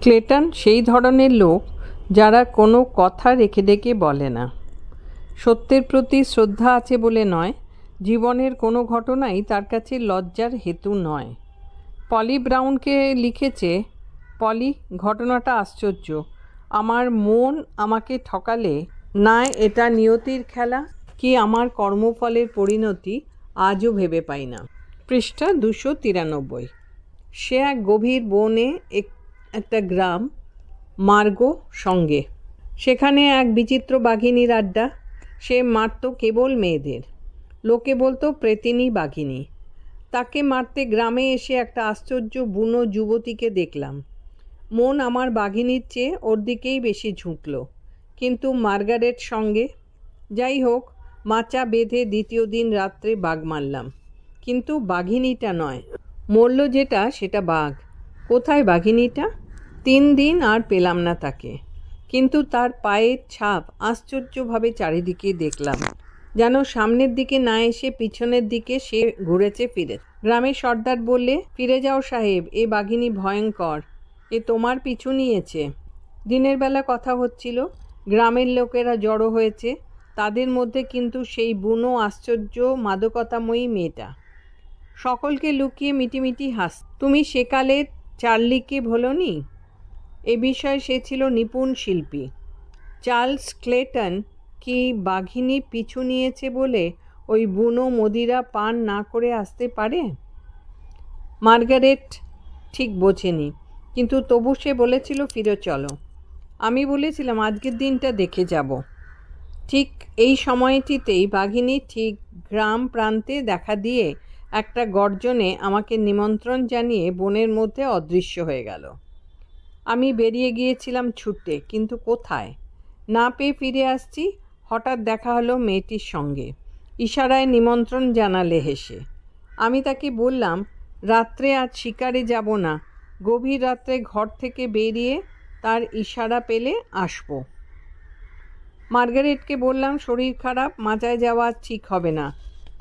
Clayton সেই ধরনের লোক যারা কোনো কথা রেখে ডেকে বলে না। সত্যের প্রতি শ্রদ্ধা আছে বলে নয়, জীবনের কোনো ঘটনাই তার কাছে লজ্জার হেতু নয়। পলি ব্রাউনকে লিখেছে, পলি, ঘটনাটা আশ্চর্য। আমার মন আমাকে ঠকালে না এটা নিয়তির খেলা কি আমার কর্মফলের পরিণতি আজও ভেবে পাই না। পৃষ্ঠা 293। সে এক গভীর বনে একটা গ্রাম, মার্গো সঙ্গে। সেখানে এক বিচিত্র বাঘিনীর আড্ডা। সে মারত কেবল মেয়েদের। লোকে বলতো প্রেতিনী বাঘিনী। তাকে মারতে গ্রামে এসে একটা আশ্চর্য বুনো যুবতীকে দেখলাম। মন আমার বাঘিনীর চেয়ে ওর দিকেই বেশি ঝুঁকল, কিন্তু মার্গারেট সঙ্গে। যাই হোক, মাচা বেঁধে দ্বিতীয় দিন রাত্রে বাঘ মারলাম, কিন্তু বাঘিনীটা নয়। মরল যেটা সেটা বাঘ। কোথায় বাঘিনীটা? 3 দিন আর পেলাম না তাকে, কিন্তু তার পায়ের ছাপ আশ্চর্যভাবে চারিদিকে দেখলাম, যেন সামনের দিকে না এসে পিছনের দিকে সে ঘুরেছে ফিরে। গ্রামের সর্দার বললে, ফিরে যাও সাহেব, এ বাঘিনী ভয়ঙ্কর, এ তোমার পিছু নিয়েছে। দিনের বেলা কথা হচ্ছিল, গ্রামের লোকেরা জড়ো হয়েছে, তাদের মধ্যে কিন্তু সেই বুনো আশ্চর্য মাদকতাময়ী মেয়েটা। সকলকে লুকিয়ে মিটিমিটি হাস। তুমি সেকালে চার্লিকে ভোলনি? এ বিষয়ে সে ছিল নিপুণ শিল্পী। চার্লস ক্লেটন কি বাঘিনী পিছু নিয়েছে বলে ওই বুনো মদিরা পান না করে আসতে পারে? মার্গারেট ঠিক বোঝেনি, কিন্তু তবু সে বলেছিল ফিরে চলো। আমি বলেছিলাম আজকের দিনটা দেখে যাব। ঠিক এই সময়টিতেই বাঘিনী ঠিক গ্রাম প্রান্তে দেখা দিয়ে একটা গর্জনে আমাকে নিমন্ত্রণ জানিয়ে বনের মধ্যে অদৃশ্য হয়ে গেল। আমি বেরিয়ে গিয়েছিলাম ছুটতে, কিন্তু কোথায়? না পেয়ে ফিরে আসছি, হঠাৎ দেখা হলো মেয়েটির সঙ্গে। ইশারায় নিমন্ত্রণ জানালে হেসে। আমি তাকে বললাম, রাত্রে আজ শিকারে যাব না, গভীর রাত্রে ঘর থেকে বেরিয়ে তার ইশারা পেলে আসব। মার্গারেটকে বললাম শরীর খারাপ, মাচায় যাওয়া ঠিক হবে না।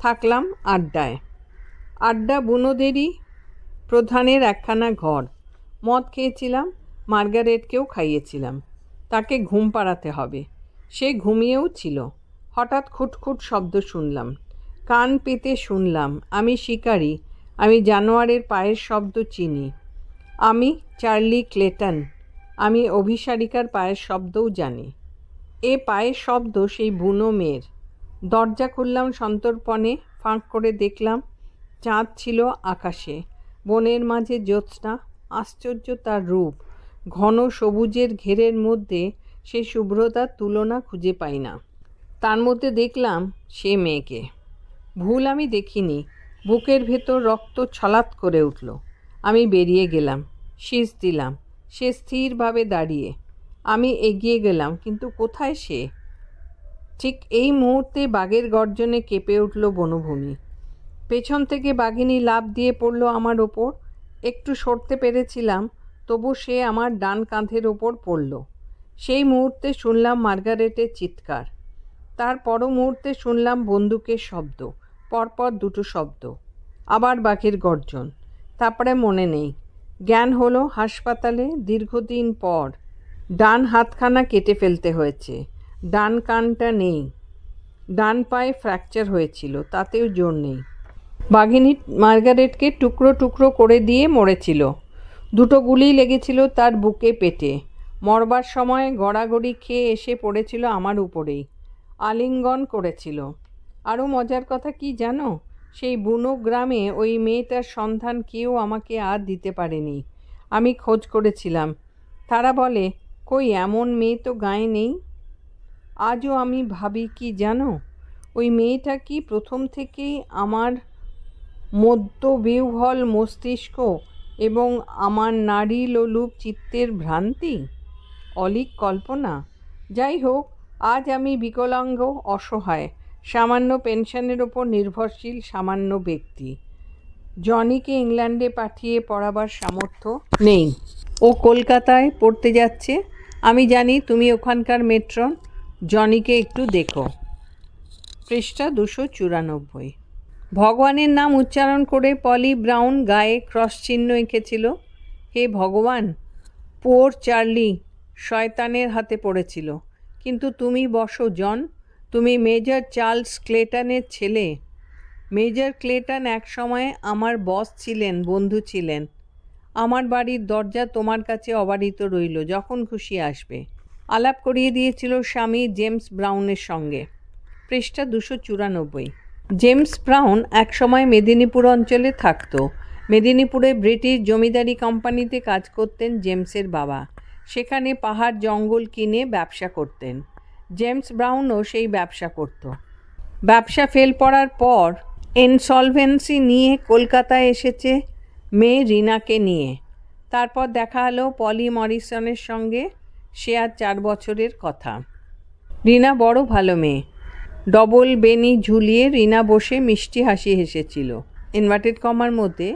থাকলাম আড্ডায়। আড্ডা বুনোদেরই প্রধানের একখানা ঘর। মদ খেয়েছিলাম, মার্গারেটকেও খাইয়েছিলাম। তাকে ঘুম পাড়াতে হবে। সে ঘুমিয়েও ছিল। হঠাৎ খুটখুট শব্দ শুনলাম। কান পেতে শুনলাম। আমি শিকারী, আমি জানোয়ারের পায়ের শব্দ চিনি। আমি চার্লি ক্লেটন, আমি অভিসারিকার পায়ের শব্দও জানি। এ পায়ের শব্দ সেই বুনো মেয়ের। দরজা খুললাম সন্তর্পণে, ফাঁক করে দেখলাম চাঁদ ছিল আকাশে। বনের মাঝে জ্যোৎস্না, আশ্চর্য তার রূপ। ঘন সবুজের ঘেরের মধ্যে সে শুভ্রতার তুলনা খুঁজে পাই না। তার মধ্যে দেখলাম সে মেয়েকে। ভুল আমি দেখিনি। বুকের ভেতর রক্ত ছলাৎ করে উঠল। আমি বেরিয়ে গেলাম, শীষ দিলাম। সে স্থিরভাবে দাঁড়িয়ে। আমি এগিয়ে গেলাম, কিন্তু কোথায় সে? ঠিক এই মুহূর্তে বাঘের গর্জনে কেঁপে উঠল বনভূমি। পেছন থেকে বাঘিনী লাফ দিয়ে পড়ল আমার ওপর। একটু সরতে পেরেছিলাম, তবু সে আমার ডান কাঁধের ওপর পড়ল। সেই মুহূর্তে শুনলাম মার্গারেটের চিৎকার। তার পর মুহূর্তে শুনলাম বন্দুকের শব্দ, পরপর 2টো শব্দ, আবার বাঘের গর্জন। তারপরে মনে নেই। জ্ঞান হলো হাসপাতালে দীর্ঘদিন পর। ডান হাতখানা কেটে ফেলতে হয়েছে, ডান কানটা নেই। ডান পায়ে ফ্র্যাকচার হয়েছিল, তাতেও জোর নেই। বাঘিনী মার্গারেটকে টুকরো টুকরো করে দিয়ে মরেছিল। 2টো গুলি লেগেছিল তার বুকে, পেটে। মরবার সময় গড়াগড়ি খেয়ে এসে পড়েছিল আমার উপরেই, আলিঙ্গন করেছিল। আরও মজার কথা কি জানো? সেই বুনো গ্রামে ওই মেয়েটার সন্ধান কেউ আমাকে আর দিতে পারেনি। আমি খোঁজ করেছিলাম। তারা বলে, কই এমন মেয়ে তো গায়ে নেই। আজও আমি ভাবি কি জানো, ওই মেয়েটা কি প্রথম থেকেই আমার মধ্যবিহ্বল মস্তিষ্ক এবং আমার নারী লোলুপ চিত্তের ভ্রান্তি, অলীক কল্পনা? যাই হোক, আজ আমি বিকলাঙ্গ, অসহায়, সামান্য পেনশনের ওপর নির্ভরশীল সামান্য ব্যক্তি। জনিকে ইংল্যান্ডে পাঠিয়ে পড়াবার সামর্থ্য নেই। ও কলকাতায় পড়তে যাচ্ছে। আমি জানি তুমি ওখানকার মেট্রন। জনিকে একটু দেখো। পৃষ্ঠা 294। ভগবানের নাম উচ্চারণ করে পলি ব্রাউন গায়ে ক্রস চিহ্ন এঁকেছিল। হে ভগবান, পোর চার্লি শয়তানের হাতে পড়েছিল। কিন্তু তুমি বসো জন, তুমি মেজর চার্লস ক্লেটনের ছেলে। মেজর ক্লেটন একসময় আমার বস ছিলেন, বন্ধু ছিলেন। আমার বাড়ির দরজা তোমার কাছে অবারিত রইল, যখন খুশি আসবে। আলাপ করিয়ে দিয়েছিল স্বামী জেমস ব্রাউনের সঙ্গে। পৃষ্ঠা 294। জেমস ব্রাউন একসময় মেদিনীপুর অঞ্চলে থাকতো। মেদিনীপুরে ব্রিটিশ জমিদারি কোম্পানিতে কাজ করতেন জেমসের বাবা। সেখানে পাহাড় জঙ্গল কিনে ব্যবসা করতেন। জেমস ব্রাউনও সেই ব্যবসা করত। ব্যবসা ফেল পড়ার পর ইনসলভেন্সি নিয়ে কলকাতায় এসেছে মেয়ে রিনাকে নিয়ে। তারপর দেখা হলো পলি মরিসনের সঙ্গে। সে আর 4 বছরের কথা। রিনা বড় ভালো মেয়ে। ডবল বেনি ঝুলিয়ে রিনা বসে মিষ্টি হাসি হেসেছিল। ইনভার্টেড কমার মধ্যে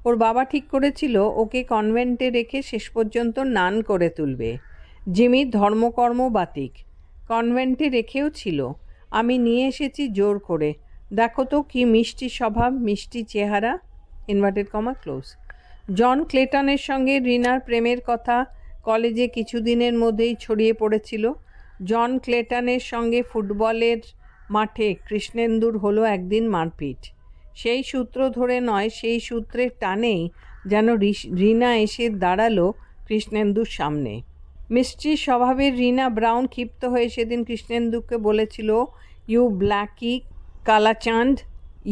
ওর বাবা ঠিক করেছিল ওকে কনভেন্টে রেখে শেষ পর্যন্ত নান করে তুলবে। জিমির ধর্মকর্ম বাতিক। কনভেন্টে রেখেও ছিল। আমি নিয়ে এসেছি জোর করে। দেখো তো কি মিষ্টি স্বভাব, মিষ্টি চেহারা। Inverted comma close. জন ক্লেটনের সঙ্গে রিনার প্রেমের কথা কলেজে কিছুদিনের মধ্যেই ছড়িয়ে পড়েছিল। জন ক্লেটনের সঙ্গে ফুটবলের মাঠে কৃষ্ণেন্দুর হলো একদিন মারপিট। সেই সূত্র ধরে নয়, সেই সূত্রের টানেই যেন রিনা এসে দাঁড়ালো কৃষ্ণেন্দুর সামনে। মিষ্টি স্বভাবের রিনা ব্রাউন ক্ষিপ্ত হয়ে সেদিন কৃষ্ণেন্দুকে বলেছিল, you Blackie Kalachand,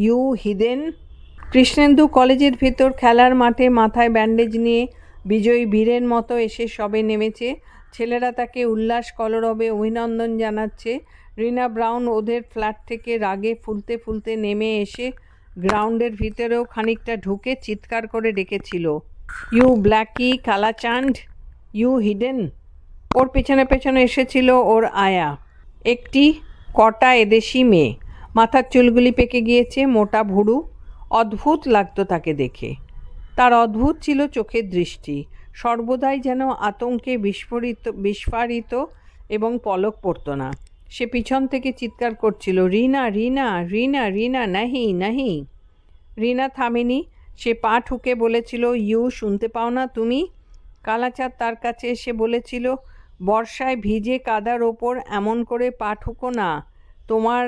you heathen. Krishnendu কলেজের ভেতর খেলার মাঠে মাথায় ব্যান্ডেজ নিয়ে বিজয়ী বীরের মতো এসে সবে নেমেছে। ছেলেরা তাকে উল্লাস কলরবে অভিনন্দন জানাচ্ছে। রিনা ব্রাউন ওদের ফ্ল্যাট থেকে রাগে ফুলতে ফুলতে নেমে এসে গ্রাউন্ডের ভিতরেও খানিকটা ঢুকে চিৎকার করে ডেকেছিল, you Blackie Kalachand, you heathen. ওর পেছনে পেছনে এসেছিল ওর আয়া, একটি কটা এদেশি মেয়ে। মাথার চুলগুলি পেকে গিয়েছে, মোটা ভুরু। অদ্ভুত লাগতো তাকে দেখে। তার অদ্ভুত ছিল চোখের দৃষ্টি, সর্বদাই যেন আতঙ্কে বিস্ফারিত এবং পলক পড়তো না। সে পিছন থেকে চিৎকার করছিল, রিনা রিনা রিনা রিনা, নাহি নাহি। রিনা থামেনি। সে পা ঠুকে বলেছিল, ইউ শুনতে পাও না তুমি? কালাচাঁদ তার কাছে এসে বলেছিল, বর্ষায় ভিজে কাদার ওপর এমন করে পা ঠুকো না, তোমার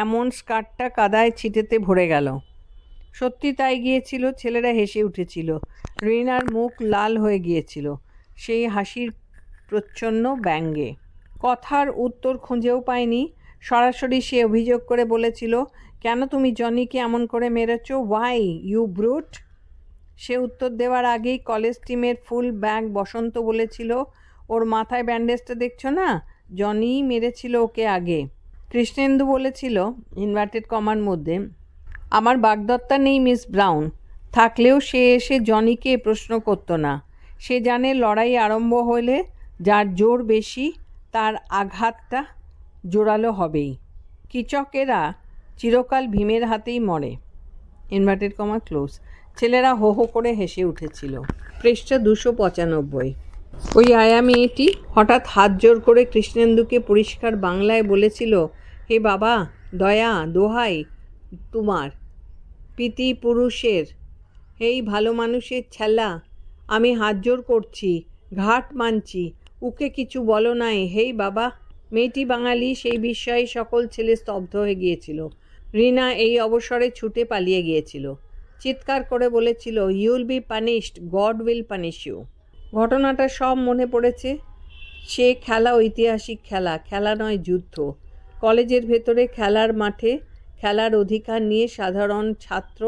এমন স্কার্টটা কাদায় ছিটেতে ভরে গেল। সত্যি তাই গিয়েছিল। ছেলেরা হেসে উঠেছিল। রিনার মুখ লাল হয়ে গিয়েছিল, সেই হাসির প্রচ্ছন্ন ব্যঙ্গে। কথার উত্তর খুঁজেও পায়নি। সরাসরি সে অভিযোগ করে বলেছিল, কেন তুমি জনিকে এমন করে মেরেছ? Why you brute. সে উত্তর দেওয়ার আগেই কলেজ টিমের ফুল ব্যাগ বসন্ত বলেছিল, ওর মাথায় ব্যান্ডেজটা দেখছো না, জনিই মেরেছিল ওকে আগে। কৃষ্ণেন্দু বলেছিল, ইনভার্টেড কমার মধ্যে, আমার বাগদত্তা নেই মিস ব্রাউন। থাকলেও সে এসে জনিকে প্রশ্ন করত না। সে জানে লড়াই আরম্ভ হলে যার জোর বেশি তার আঘাতটা জোরালো হবেই। কিচকেরা চিরকাল ভীমের হাতেই মরে। Inverted comma close. ছেলেরা হো হো করে হেসে উঠেছিল। পৃষ্ঠা 295। ওই আয়া মেয়েটি হঠাৎ হাত জোর করে কৃষ্ণেন্দুকে পরিষ্কার বাংলায় বলেছিল, হে বাবা, দয়া, দোহাই তোমার, পিতি পুরুষের, হেই ভালো মানুষের ছেলা, আমি হাত জোর করছি, ঘাট মানছি, উকে কিছু বলো নাই, হেই বাবা। মেয়েটি বাঙালি, সেই বিষয়ে সকল ছেলে স্তব্ধ হয়ে গিয়েছিল। রিনা এই অবসরে ছুটে পালিয়ে গিয়েছিল। চিৎকার করে বলেছিল, you'll be punished, god will punish you. ঘটনাটা সব মনে পড়েছে। সে খেলা ঐতিহাসিক খেলা, খেলা নয় যুদ্ধ। কলেজের ভেতরে খেলার মাঠে খেলার অধিকার নিয়ে সাধারণ ছাত্র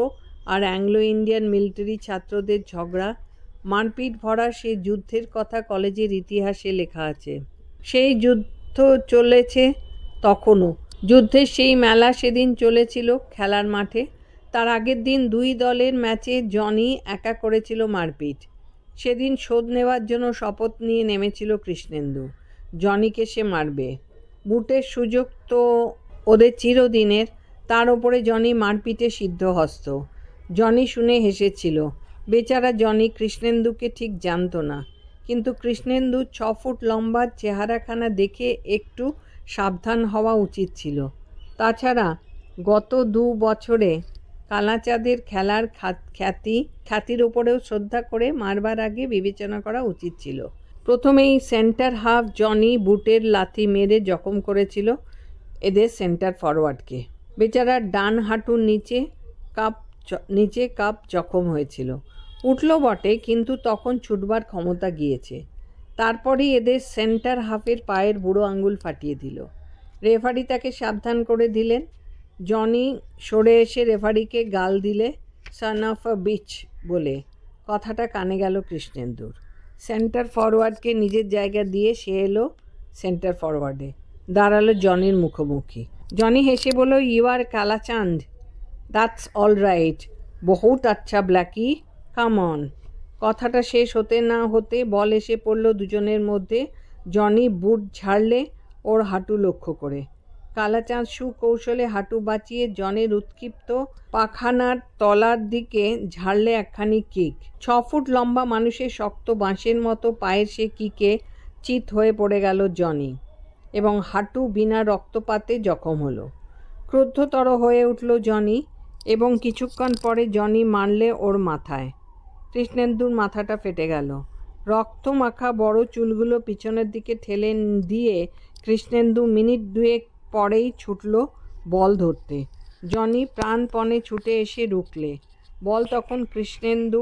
আর অ্যাংলো ইন্ডিয়ান মিলিটারি ছাত্রদের ঝগড়া, মারপিট ভরা সেই যুদ্ধের কথা কলেজের ইতিহাসে লেখা আছে। সেই যুদ্ধ চলেছে তখনও। যুদ্ধের সেই মেলা সেদিন চলেছিল খেলার মাঠে। তার আগের দিন 2 দলের ম্যাচে জনি একা করেছিল মারপিট। সেদিন শোধ নেওয়ার জন্য শপথ নিয়ে নেমেছিল কৃষ্ণেন্দু। জনিকে সে মারবে। বুটের সুযোগ তো ওদের চিরদিনের। তার ওপরে জনি মারপিটে সিদ্ধহস্ত। জনি শুনে হেসেছিল। বেচারা জনি কৃষ্ণেন্দুকে ঠিক জানতো না, কিন্তু কৃষ্ণেন্দু 6 ফুট লম্বা চেহারাখানা দেখে একটু সাবধান হওয়া উচিত ছিল। তাছাড়া গত 2 বছরে কালাচাঁদের খেলার খ্যাতির ওপরেও শ্রদ্ধা করে মারবার আগে বিবেচনা করা উচিত ছিল। প্রথমেই সেন্টার হাফ জনি বুটের লাথি মেরে জখম করেছিল এদের সেন্টার ফরওয়ার্ডকে। বেচারার ডান হাঁটুর নিচে কাপ জখম হয়েছিল। উঠল বটে, কিন্তু তখন ছুটবার ক্ষমতা গিয়েছে। তারপরেই এদের সেন্টার হাফের পায়ের বুড়ো আঙ্গুল ফাটিয়ে দিল। রেফারি তাকে সাবধান করে দিলেন। জনি সরে এসে রেফারিকে গাল দিলে সন অফ আ বিচ বলে। কথাটা কানে গেল কৃষ্ণেন্দুর। সেন্টার ফরওয়ার্ডকে নিজের জায়গা দিয়ে সে এলো সেন্টার ফরওয়ার্ডে, দাঁড়ালো জনির মুখোমুখি। জনি হেসে বলল, you are Kalachand, that's all right, বহুত আচ্ছা ব্ল্যাকি, কাম অন। কথাটা শেষ হতে না হতে বল এসে পড়ল দুজনের মধ্যে। জনি বুট ঝাড়লে ওর হাঁটু লক্ষ্য করে। কালাচাঁদ সুকৌশলে হাঁটু বাঁচিয়ে জনের উৎক্ষিপ্ত পাখানার তলার দিকে ঝাড়লে একখানি কিক। 6 ফুট লম্বা মানুষের শক্ত বাঁশের মতো পায়ের সে কিকে চিত হয়ে পড়ে গেল জনি, এবং হাঁটু বিনা রক্তপাতে জখম হলো। ক্রুদ্ধতর হয়ে উঠল জনি, এবং কিছুক্ষণ পরে জনি মারলে ওর মাথায়। কৃষ্ণেন্দুর মাথাটা ফেটে গেল। রক্ত মাখা বড় চুলগুলো পিছনের দিকে ঠেলে দিয়ে কৃষ্ণেন্দু মিনিট 2 পরেই ছুটল বল ধরতে। জনি প্রাণপণে ছুটে এসে রুখলে। বল তখন কৃষ্ণেন্দু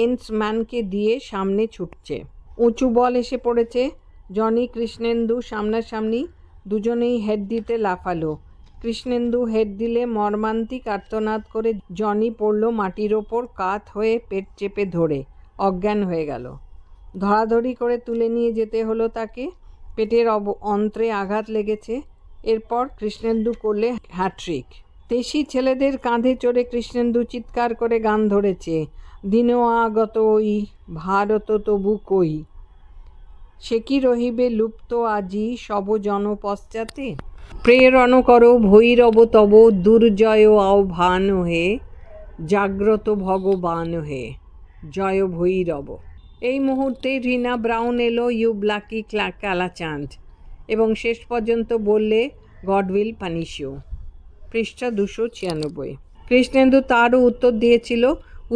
এন্সম্যানকে দিয়ে সামনে ছুটছে। উঁচু বল এসে পড়েছে। জনি কৃষ্ণেন্দু সামনাসামনি, দুজনেই হেড দিতে লাফালো। কৃষ্ণেন্দু হেড দিলে মর্মান্তিক আর্তনাদ করে জনি পড়ল মাটির ওপর, কাত হয়ে পেট চেপে ধরে অজ্ঞান হয়ে গেল। ধরাধরি করে তুলে নিয়ে যেতে হলো তাকে। পেটের অন্ত্রে আঘাত লেগেছে। এরপর কৃষ্ণেন্দু করলে হ্যাট্রিক। দেশি ছেলেদের কাঁধে চড়ে কৃষ্ণেন্দু চিৎকার করে গান ধরেছে, দিনও আগত ওই ভারত তবু কই, সে কি রহিবে লুপ্ত আজি সব জন পশ্চাতে, প্রেরণ করো ভৈরব তব দুর্জয় আহ্বান হে, জাগ্রত ভগবান হে, জয় ভৈরব। এই মুহূর্তে রিনা ব্রাউন এলো, ইউ ব্ল্যাকি কালাচাঁদ, এবং শেষ পর্যন্ত বললে, গড উইল পানিশ ইউ। পৃষ্ঠা 296। কৃষ্ণেন্দু তারও উত্তর দিয়েছিল।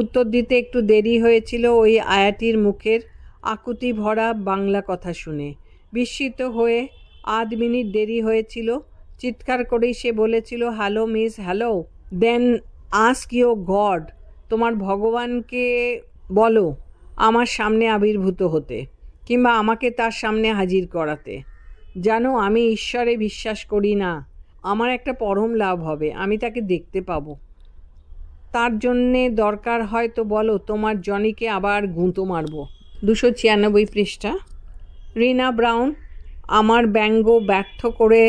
উত্তর দিতে একটু দেরি হয়েছিল ওই আয়াটির মুখের আকুতি ভরা বাংলা কথা শুনে। বিস্মিত হয়ে 1 মিনিট দেরি হয়েছিল। চিৎকার করেই সে বলেছিল, hello miss, hello. Then ask your god, তোমার ভগবানকে বলো আমার সামনে আবির্ভূত হতে, কিংবা আমাকে তার সামনে হাজির করাতে। জানো, আমি ঈশ্বরে বিশ্বাস করি না। আমার একটা পরম লাভ হবে, আমি তাকে দেখতে পাবো। তার জন্যে দরকার হয় তো বলো তোমার জনিকে আবার গুঁতো মারব। 296 পৃষ্ঠা। রিনা ব্রাউন, আমার ব্যঙ্গ ব্যর্থ করে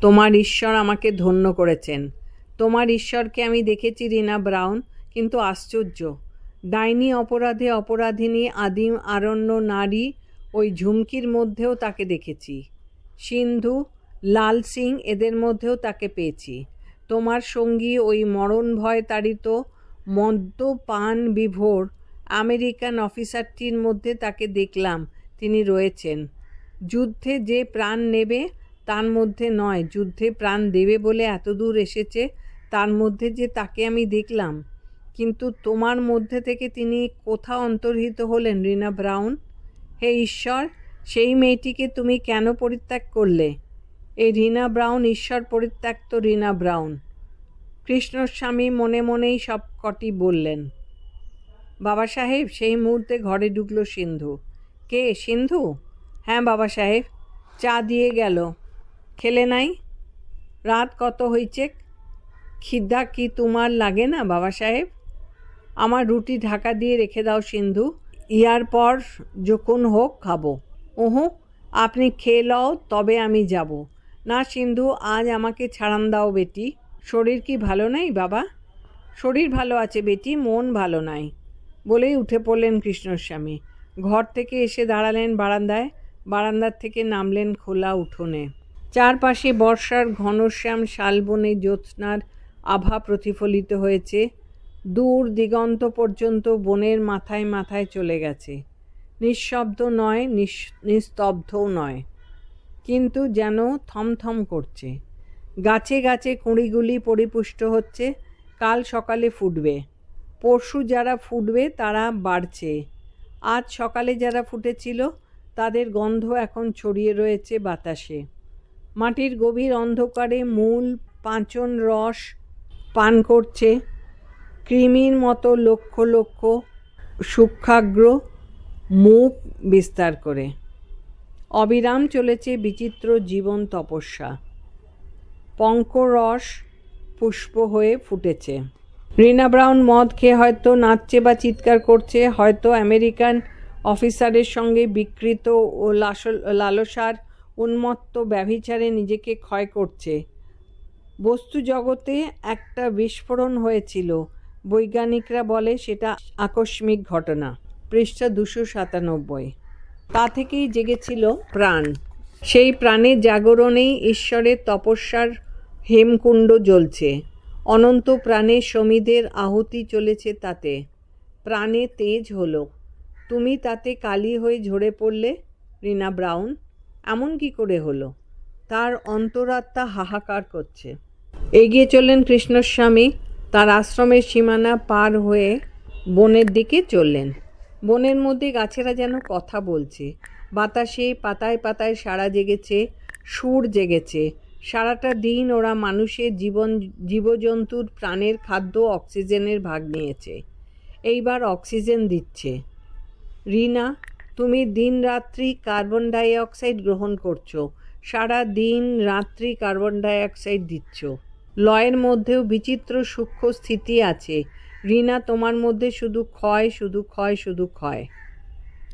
তোমার ঈশ্বর আমাকে ধন্য করেছেন। তোমার ঈশ্বরকে আমি দেখেছি রিনা ব্রাউন, কিন্তু আশ্চর্য, ডাইনি অপরাধে অপরাধিনী আদিম আরণ্য নারী ওই ঝুমকির মধ্যেও তাকে দেখেছি। সিন্ধু, লাল সিং এদের মধ্যেও তাকে পেয়েছি। তোমার সঙ্গী ওই মরণ ভয় তাড়িত মদ্যপান বিভোর আমেরিকান অফিসারটির মধ্যে তাকে দেখলাম, তিনি রয়েছেন। যুদ্ধে যে প্রাণ নেবে তার মধ্যে নয়, যুদ্ধে প্রাণ দেবে বলে এতদূর এসেছে তার মধ্যে যে তাকে আমি দেখলাম। কিন্তু তোমার মধ্যে থেকে তিনি কোথাও অন্তর্হিত হলেন রিনা ব্রাউন? হে ঈশ্বর, সেই মেয়েটিকে তুমি কেন পরিত্যাগ করলে? এই রিনা ব্রাউন ঈশ্বর পরিত্যক্ত রিনা ব্রাউন। কৃষ্ণস্বামী মনে মনেই সব কটি বললেন। বাবা সাহেব, সেই মুহূর্তে ঘরে ঢুকলো সিন্ধু। কে, সিন্ধু? হ্যাঁ বাবা সাহেব। চা দিয়ে গেল, খেলে নাই? রাত কত হয়েছে? খিদা কি তোমার লাগে না বাবা সাহেব? আমার রুটি ঢাকা দিয়ে রেখে দাও সিন্ধু, ইয়ার পর যখন হোক খাবো। ওহো, আপনি খেয়ে লও তবে আমি যাব। না সিন্ধু, আজ আমাকে ছাড়ান দাও বেটি। শরীর কি ভালো নাই বাবা? শরীর ভালো আছে বেটি, মন ভালো নাই, বলেই উঠে পড়লেন কৃষ্ণস্বামী। ঘর থেকে এসে দাঁড়ালেন বারান্দায়, বারান্দার থেকে নামলেন খোলা উঠোনে। চারপাশে বর্ষার ঘনশ্যাম শালবনে জ্যোৎস্নার আভা প্রতিফলিত হয়েছে। দূর দিগন্ত পর্যন্ত বনের মাথায় মাথায় চলে গেছে। নিঃশব্দ নয়, নিস্তব্ধও নয়, কিন্তু যেন থমথম করছে। গাছে গাছে কুঁড়িগুলি পরিপুষ্ট হচ্ছে, কাল সকালে ফুটবে। পরশু যারা ফুটবে তারা বাড়ছে। আজ সকালে যারা ফুটেছিল তাদের গন্ধ এখন ছড়িয়ে রয়েছে বাতাসে। মাটির গভীর অন্ধকারে মূল পাঁচন রস পান করছে কৃমির মতো লক্ষ লক্ষ সূক্ষ্মাগ্র মুখ বিস্তার করে। অবিরাম চলেছে বিচিত্র জীবন তপস্যা। পঙ্করস পুষ্প হয়ে ফুটেছে। রিনা ব্রাউন মদ খেয়ে হয়তো নাচছে বা চিৎকার করছে, হয়তো আমেরিকান অফিসারের সঙ্গে বিকৃত ও লালসার উন্মত্ত ব্যভিচারে নিজেকে ক্ষয় করছে। বস্তু জগতে একটা বিস্ফোরণ হয়েছিল, বৈজ্ঞানিকরা বলে সেটা আকস্মিক ঘটনা। পৃষ্ঠা 297। তা থেকেই জেগেছিল প্রাণ। সেই প্রাণের জাগরণেই ঈশ্বরের তপস্যার হেমকুণ্ড জ্বলছে। অনন্ত প্রাণে সমিদের আহুতি চলেছে তাতে। প্রাণে তেজ হলো। তুমি তাতে কালি হয়ে ঝরে পড়লে রিনা ব্রাউন। এমন কি করে হলো? তার অন্তরাত্মা হাহাকার করছে। এগিয়ে চললেন কৃষ্ণস্বামী। তার আশ্রমের সীমানা পার হয়ে বনের দিকে চললেন। বনের মধ্যে গাছেরা যেন কথা বলছে। বাতাসে পাতায় পাতায় সাড়া জেগেছে, সুর জেগেছে। সারাটা দিন ওরা মানুষের জীবজন্তুর প্রাণের খাদ্য অক্সিজেনের ভাগ নিয়েছে। এইবার অক্সিজেন দিচ্ছে। রিনা, তুমি দিন রাত্রি কার্বন ডাইঅক্সাইড গ্রহণ করছো, সারা দিন রাত্রি কার্বন ডাইঅক্সাইড দিচ্ছ। লয়ের মধ্যেও বিচিত্র সূক্ষ্ম স্থিতি আছে। রিনা, তোমার মধ্যে শুধু ক্ষয়, শুধু ক্ষয়, শুধু ক্ষয়।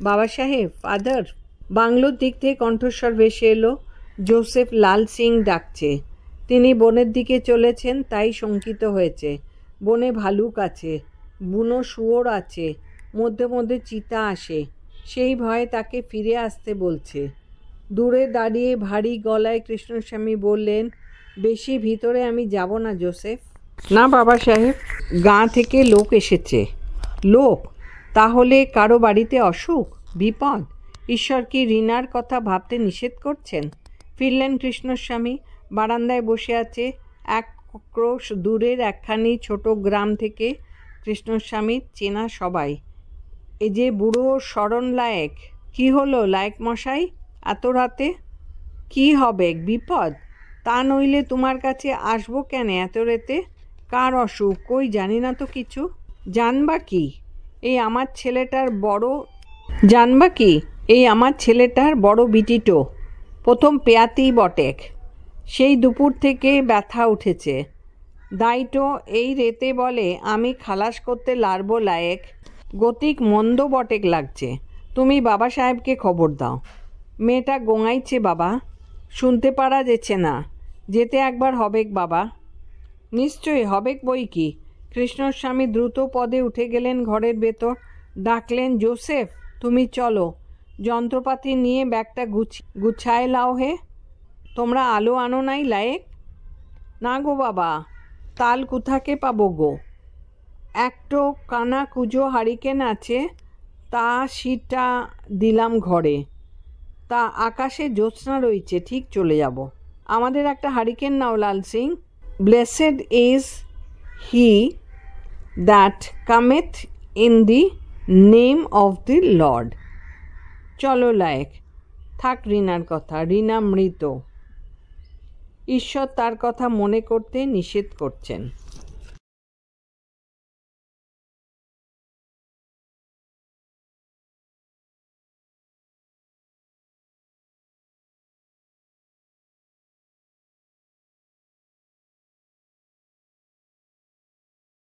বাবা সাহেব, ফাদার। বাংলোর দিক থেকে কণ্ঠস্বর ভেসে এলো। জোসেফ লাল সিং ডাকছে। তিনি বনের দিকে চলেছেন, তাই শঙ্কিত হয়েছে। বনে ভালুক আছে, বুনো শুয়োর আছে, মধ্যে মধ্যে চিতা আসে। সেই ভয়ে তাকে ফিরে আসতে বলছে। দূরে দাঁড়িয়ে ভারী গলায় কৃষ্ণস্বামী বললেন, বেশি ভিতরে আমি যাব না জোসেফ। না বাবা সাহেব, গাঁ থেকে লোক এসেছে। লোক? তাহলে কারো বাড়িতে অসুখ, বিপদ? ঈশ্বর কি রিনার কথা ভাবতে নিষেধ করছেন? ফিরলেন কৃষ্ণস্বামী। বারান্দায় বসে আছে এক ক্রোশ দূরের একখানি ছোট গ্রাম থেকে কৃষ্ণস্বামীর চেনা সবাই। এ যে বুড়ো শরণ লায়েক। কি হলো লায়েক মশাই, এত রাতে? কি হবে, বিপদ? তা নইলে তোমার কাছে আসবো কেন এত রাতে? কার অসুখ? কই জানি না তো কিছু। জানবা কি? এই আমার ছেলেটার বড় বিটিটো, প্রথম পেয়াতেই বটেক। সেই দুপুর থেকে ব্যথা উঠেছে। দাইটো এই রেতে বলে আমি খালাস করতে লারব লায়েক। গতিক মন্দ বটেক লাগছে। তুমি বাবা সাহেবকে খবর দাও। মেয়েটা গোঙাইছে বাবা, শুনতে পারা যেছে না। যেতে একবার হবেক বাবা। নিশ্চয়ই হবেক বই কি। কৃষ্ণস্বামী দ্রুত পদে উঠে গেলেন ঘরের ভেতর। ডাকলেন, জোসেফ, তুমি চলো, যন্ত্রপাতি নিয়ে ব্যাগটা গুছায় লাও হে। তোমরা আলো আনো নাই লায়েক? না গো বাবা, তাল কোথাকে পাবো গো। একটো কানা কুজো হারিকেন আছে, তা সিটা দিলাম ঘরে। তা আকাশে জ্যোৎস্না রয়েছে, ঠিক চলে যাব। আমাদের একটা হারিকেন নাও Lal Singh. Blessed is he that cometh in the name of the lord. চলো লায়েক। থাক রিনার কথা, রিনা মৃত। ঈশ্বর তার কথা মনে করতে নিষেধ করছেন।